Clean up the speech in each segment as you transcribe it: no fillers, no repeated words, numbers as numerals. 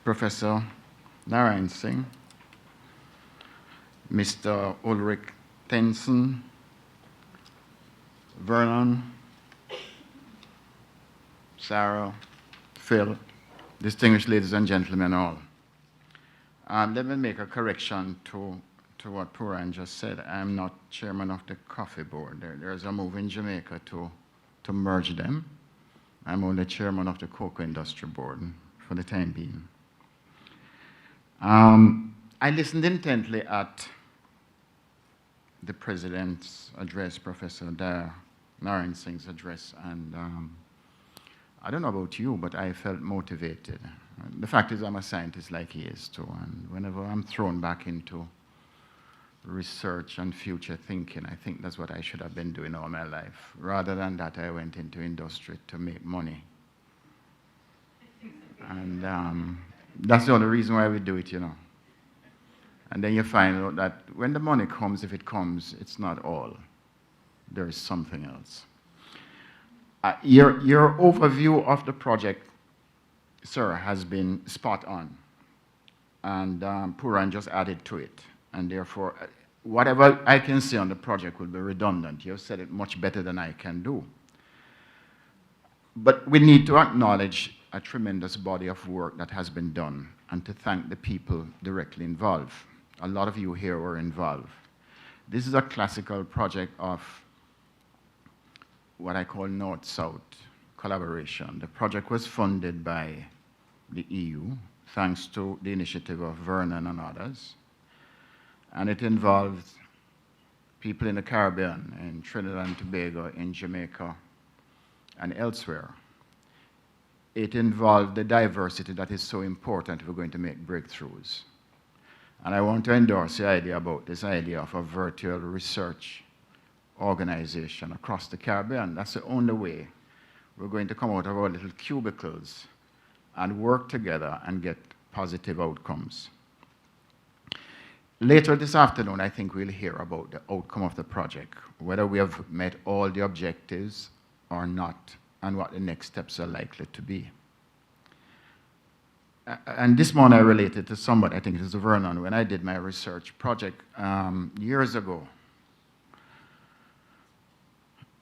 Professor Narayan Singh, Mr. Ulrich Tenson, Vernon, Sarah, Phil, distinguished ladies and gentlemen all. Let me make a correction to what Puran just said. I'm not chairman of the coffee board. There's a move in Jamaica to merge them. I'm only chairman of the cocoa industry board for the time being. I listened intently at the president's address, Professor Narayan Singh's address, and I don't know about you, but I felt motivated. The fact is I'm a scientist like he is too, and whenever I'm thrown back into research and future thinking, I think that's what I should have been doing all my life. Rather than that, I went into industry to make money. And that's the only reason why we do it, you know. And then you find out that when the money comes, if it comes, it's not all. There is something else. Your overview of the project, sir, has been spot on. And Puran just added to it. And therefore, whatever I can say on the project will be redundant. You've said it much better than I can do. But we need to acknowledge a tremendous body of work that has been done and to thank the people directly involved. A lot of you here were involved. This is a classical project of what I call North-South collaboration. The project was funded by the EU, thanks to the initiative of Vernon and others. And it involved people in the Caribbean, in Trinidad and Tobago, in Jamaica, and elsewhere. It involved the diversity that is so important if we're going to make breakthroughs. And I want to endorse the idea about this idea of a virtual research organization across the Caribbean. That's the only way we're going to come out of our little cubicles and work together and get positive outcomes. Later this afternoon, I think we'll hear about the outcome of the project, whether we have met all the objectives or not, and what the next steps are likely to be. And this morning I related to somebody, I think it was Vernon, when I did my research project years ago.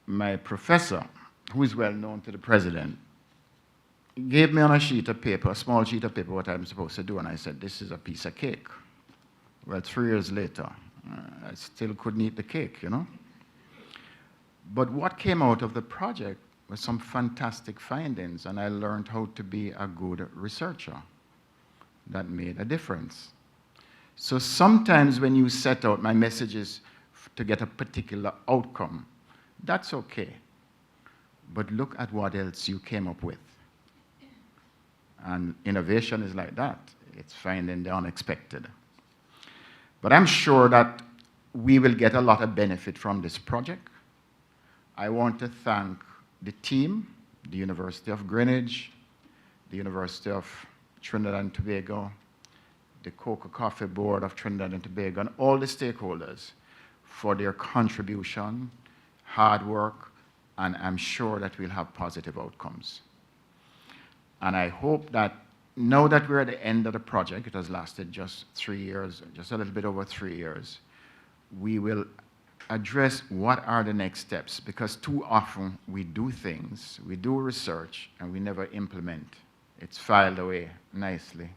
My professor, who is well known to the president, gave me on a sheet of paper, a small sheet of paper, what I'm supposed to do, and I said, this is a piece of cake. Well, 3 years later, I still couldn't eat the cake, you know? But what came out of the project was some fantastic findings, and I learned how to be a good researcher. That made a difference. So sometimes when you set out my messages to get a particular outcome, that's okay. But look at what else you came up with. And innovation is like that. It's finding the unexpected. But I'm sure that we will get a lot of benefit from this project. I want to thank the team, the University of Greenwich, the University of Trinidad and Tobago, the Cocoa Coffee Board of Trinidad and Tobago, and all the stakeholders for their contribution, hard work, and I'm sure that we'll have positive outcomes. And I hope that now that we're at the end of the project, it has lasted just 3 years, just a little bit over 3 years, we will address what are the next steps, because too often we do things, we do research, and we never implement. It's filed away nicely.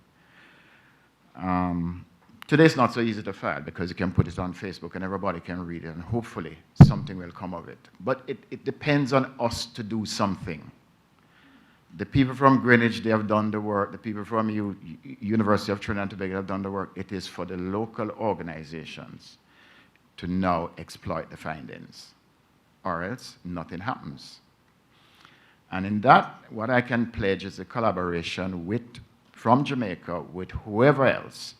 Today it's not so easy to file because you can put it on Facebook and everybody can read it, and hopefully something will come of it. But it depends on us to do something. The people from Greenwich, they have done the work. The people from University of Trinidad and Tobago have done the work. It is for the local organizations to now exploit the findings, or else nothing happens. And in that, what I can pledge is a collaboration from Jamaica with whoever else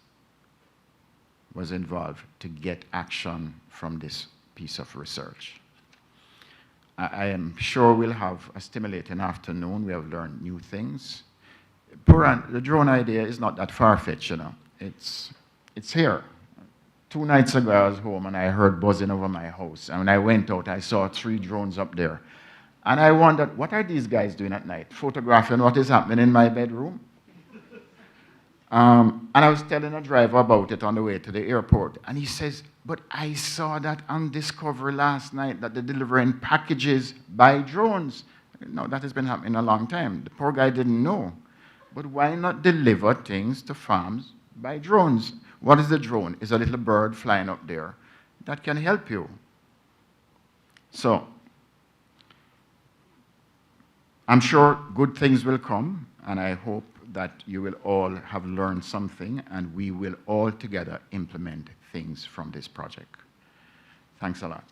was involved to get action from this piece of research. I am sure we'll have a stimulating afternoon. We have learned new things. Puran, the drone idea is not that far-fetched, you know. It's here. 2 nights ago, I was home and I heard buzzing over my house. And when I went out, I saw 3 drones up there. And I wondered, what are these guys doing at night? Photographing what is happening in my bedroom? And I was telling a driver about it on the way to the airport, and he says, but I saw that on Discovery last night that they're delivering packages by drones. No, that has been happening a long time. The poor guy didn't know. But why not deliver things to farms by drones? What is a drone? It's a little bird flying up there that can help you. So, I'm sure good things will come, and I hope that you will all have learned something, and we will all together implement things from this project. Thanks a lot.